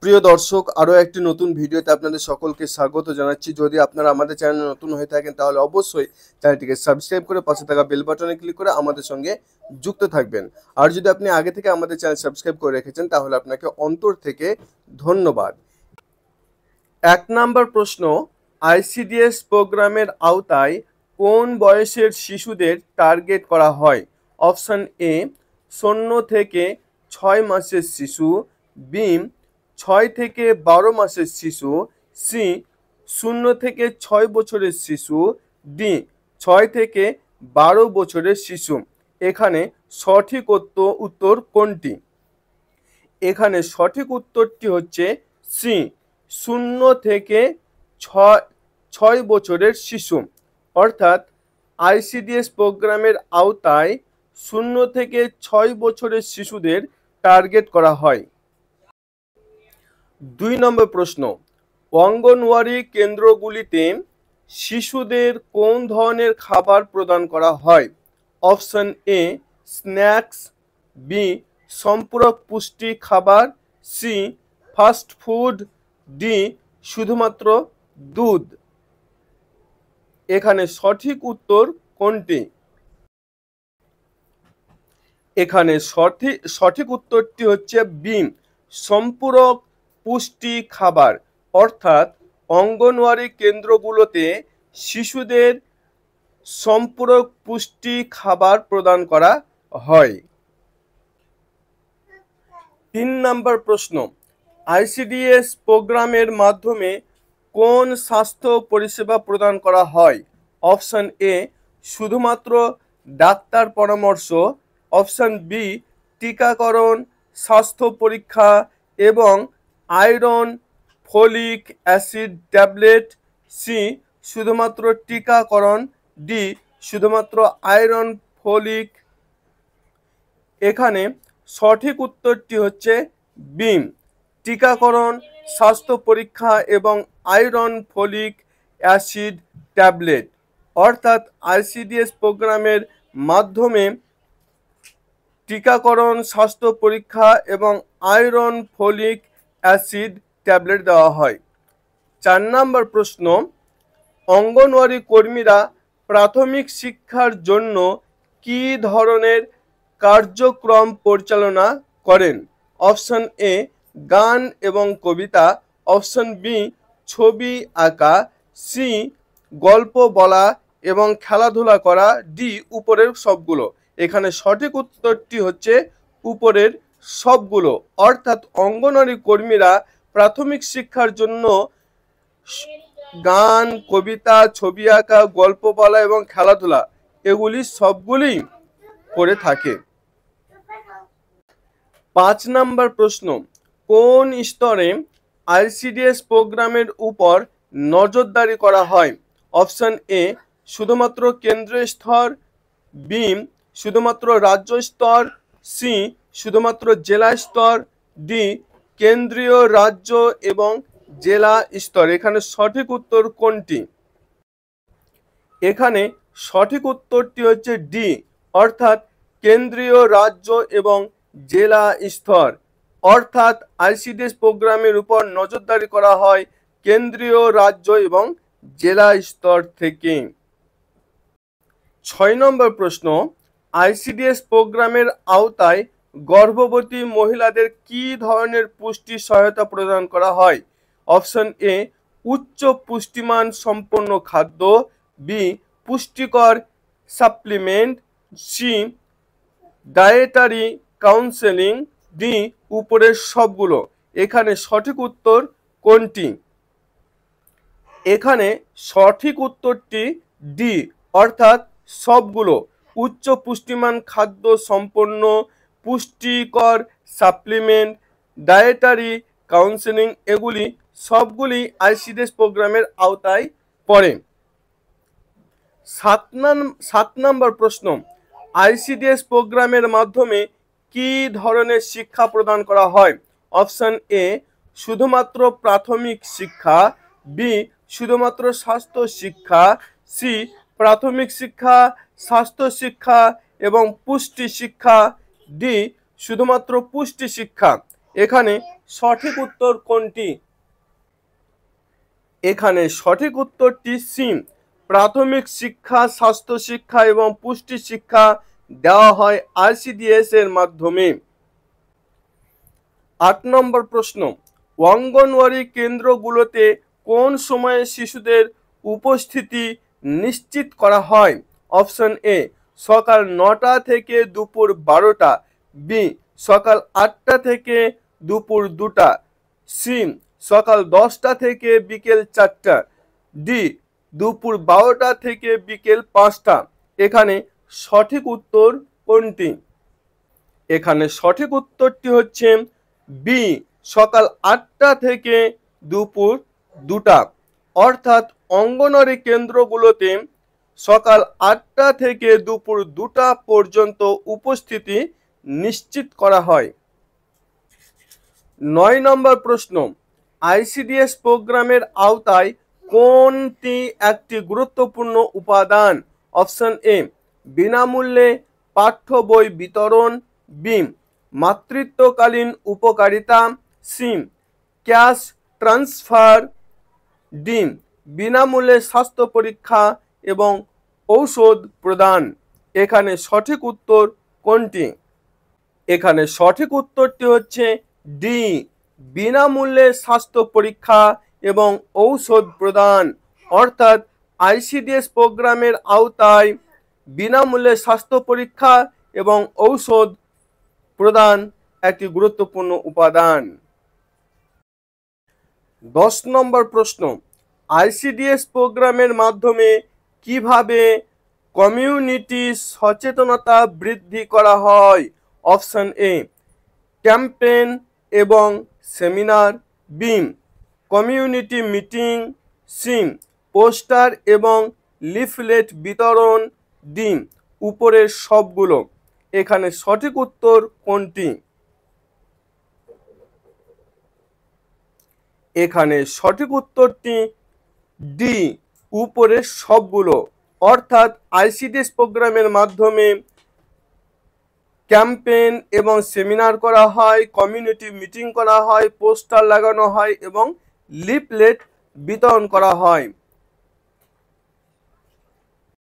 প্রিয় দর্শক, আরও একটি নতুন ভিডিওতে আপনাদের সকলকে স্বাগত জানাচ্ছি। যদি আপনারা আমাদের চ্যানেলে নতুন হয়ে থাকেন তাহলে অবশ্যই চ্যানেলটিকে সাবস্ক্রাইব করে পাশে থাকা বেল বাটনে ক্লিক করে আমাদের সঙ্গে যুক্ত থাকবেন। আর যদি আপনি আগে থেকে আমাদের চ্যানেল সাবস্ক্রাইব করে রেখেছেন তাহলে আপনাকে অন্তর থেকে ধন্যবাদ। 1 নম্বর প্রশ্ন, আইসিডিএস প্রোগ্রামের আওতায় কোন বয়সের শিশুদের টার্গেট করা হয়? অপশান এ 0 থেকে 6 মাসের শিশু, বি 6 থেকে 12 মাসের শিশু, সি 0 থেকে 6 বছরের শিশু, ডি 6 থেকে 12 বছরের শিশু। এখানে সঠিক উত্তর কোনটি? এখানে সঠিক উত্তরটি হচ্ছে সি 0 থেকে 6 বছরের শিশু। অর্থাৎ আইসিডিএস প্রোগ্রামের আওতায় 0 থেকে 6 বছরের শিশুদের টার্গেট করা হয়। 2 নম্বর প্রশ্ন, অঙ্গনওয়াড়ি কেন্দ্রগুলিতে শিশুদের কোন ধরনের খাবার প্রদান করা হয়? অপশন এ স্ন্যাক্স, বি সম্পূরক পুষ্টি খাবার, সি ফাস্ট ফুড, ডি শুধুমাত্র দুধ। এখানে সঠিক উত্তর কোনটি? এখানে সঠিক উত্তরটি হচ্ছে বি সম্পূরক পুষ্টি খাবার। অর্থাৎ অঙ্গনওয়াড়ি কেন্দ্রগুলোতে শিশুদের সম্পূরক পুষ্টি খাবার প্রদান করা হয়। 3 নম্বর প্রশ্ন, আইসিডিএস প্রোগ্রামের মাধ্যমে কোন স্বাস্থ্য পরিষেবা প্রদান করা হয়? অপশন এ শুধুমাত্র ডাক্তার পরামর্শ, অপশন বি টিকাকরণ, স্বাস্থ্য পরীক্ষা এবং iron folic acid tablet, C শুধুমাত্র টিকাকরণ, ডি শুধুমাত্র আয়রন ফলিক। এখানে সঠিক উত্তরটি হচ্ছে বি টিকাকরণ, স্বাস্থ্য পরীক্ষা এবং আয়রন ফলিক অ্যাসিড ট্যাবলেট। অর্থাৎ আইসিডিএস প্রোগ্রামের মাধ্যমে টিকাকরণ, স্বাস্থ্য পরীক্ষা এবং আয়রন ফলিক অ্যাসিড ট্যাবলেট দেওয়া হয়। 4 নম্বর প্রশ্ন, অঙ্গনওয়াড়ি কর্মীরা প্রাথমিক শিক্ষার জন্য কী ধরনের কার্যক্রম পরিচালনা করেন? অপশন এ গান এবং কবিতা, অপশন বি ছবি আঁকা, সি গল্প বলা এবং খেলাধুলা করা, ডি উপরের সবগুলো। এখানে সঠিক উত্তরটি হচ্ছে উপরের সবগুলো। অর্থাৎ অঙ্গনওয়াড়ি কর্মীরা প্রাথমিক শিক্ষার জন্য গান, কবিতা, ছবি আঁকা, গল্প বলা এবং খেলাধুলা এগুলি সবগুলি করে থাকে। 5 নম্বর প্রশ্ন, কোন স্তরে আইসিডিএস প্রোগ্রামের উপর নজরদারি করা হয়? অপশন এ শুধুমাত্র কেন্দ্রীয় স্তর, বি শুধুমাত্র রাজ্য স্তর, সি শুধুমাত্র জেলা স্তর, ডি কেন্দ্রীয়, রাজ্য এবং জেলা স্তর। এখানে সঠিক উত্তর কোনটি? এখানে সঠিক উত্তরটি হচ্ছে ডি অর্থাৎ কেন্দ্রীয়, রাজ্য এবং জেলা স্তর। অর্থাৎ আইসিডিএস প্রোগ্রামের উপর নজরদারি করা হয় কেন্দ্রীয়, রাজ্য এবং জেলা স্তর থেকে। 6 নম্বর প্রশ্ন, আইসিডিএস প্রোগ্রামের আওতায় গর্ভবতী মহিলাদের কী ধরনের পুষ্টি সহায়তা প্রদান করা হয়? অপশন এ উচ্চ পুষ্টিমান সম্পন্ন খাদ্য, বি পুষ্টিকর supplement, C dietary counselling, D উপরের সবগুলো। এখানে সঠিক উত্তর কোনটি? এখানে সঠিক উত্তরটি ডি অর্থাৎ সবগুলো। উচ্চ পুষ্টিমান খাদ্য সম্পন্ন, পুষ্টিকর সাপ্লিমেন্ট, ডায়েটারি কাউন্সেলিং এগুলি সবগুলি আইসিডিএস প্রোগ্রামের আওতায় পড়ে। 7 নম্বর প্রশ্ন, আইসিডিএস প্রোগ্রামের মাধ্যমে কি ধরনের শিক্ষা প্রদান করা হয়? অপশন এ শুধুমাত্র প্রাথমিক শিক্ষা, বি শুধুমাত্র স্বাস্থ্য শিক্ষা, সি প্রাথমিক শিক্ষা, স্বাস্থ্য শিক্ষা এবং পুষ্টি শিক্ষা, ডি শুধুমাত্র পুষ্টি শিক্ষা। এখানে সঠিক উত্তর কোনটি? এখানে সঠিক উত্তরটি সি, প্রাথমিক শিক্ষা, স্বাস্থ্য শিক্ষা এবং পুষ্টি শিক্ষা দেওয়া হয় আইসিডিএস এর মাধ্যমে। 8 নম্বর প্রশ্ন, অঙ্গনওয়াড়ি কেন্দ্রগুলোতে কোন সময়ে শিশুদের উপস্থিতি নিশ্চিত করা হয়? অপশন এ, সকাল 9টা থেকে দুপুর 12টা, বি সকাল 8টা থেকে দুপুর 2টা, সি সকাল 10টা থেকে বিকেল 4টা, ডি দুপুর 12টা থেকে বিকেল 5টা। এখানে সঠিক উত্তর কোনটি? এখানে সঠিক উত্তরটি হচ্ছে বি, সকাল 8টা থেকে দুপুর 2টা। অর্থাৎ অঙ্গনওয়াড়ি কেন্দ্রগুলোতে সকাল 8টা থেকে দুপুর 2টা পর্যন্ত উপস্থিতি নিশ্চিত করা হয়। 9 নম্বর প্রশ্ন, আইসিডিএস প্রোগ্রামের আওতায় কোনটি একটি গুরুত্বপূর্ণ উপাদান? অপশন এ, বিনামূল্যে পাঠ্য বই বিতরণ, বি মাতৃত্বকালীন উপকারিতা, সি ক্যাশ ট্রান্সফার, ডি বিনামূল্যে স্বাস্থ্য পরীক্ষা এবং ঔষধ প্রদান। এখানে সঠিক উত্তর কোনটি? এখানে সঠিক উত্তরটি হচ্ছে ডি, বিনামূল্যে স্বাস্থ্য পরীক্ষা এবং ঔষধ প্রদান। অর্থাৎ আইসিডিএস প্রোগ্রামের আওতায় বিনামূল্যে স্বাস্থ্য পরীক্ষা এবং ঔষধ প্রদান একটি গুরুত্বপূর্ণ উপাদান। 10 নম্বর প্রশ্ন, আইসিডিএস প্রোগ্রামের মাধ্যমে কিভাবে কমিউনিটি সচেতনতা বৃদ্ধি করা হয়? অপশন এ, ক্যাম্পেইন এবং seminar, B community meeting, C poster এবং লিফলেট বিতরণ, ডি উপরের সবগুলো। এখানে সঠিক উত্তর কোনটি? এখানে সঠিক উত্তরটি ডি, উপরের সবগুলো। অর্থাৎ আইসিডিএস প্রোগ্রামের মাধ্যমে ক্যাম্পেইন এবং সেমিনার করা হয়, কমিউনিটি মিটিং করা হয়, পোস্টার লাগানো হয় এবং লিফলেট বিতরণ করা হয়।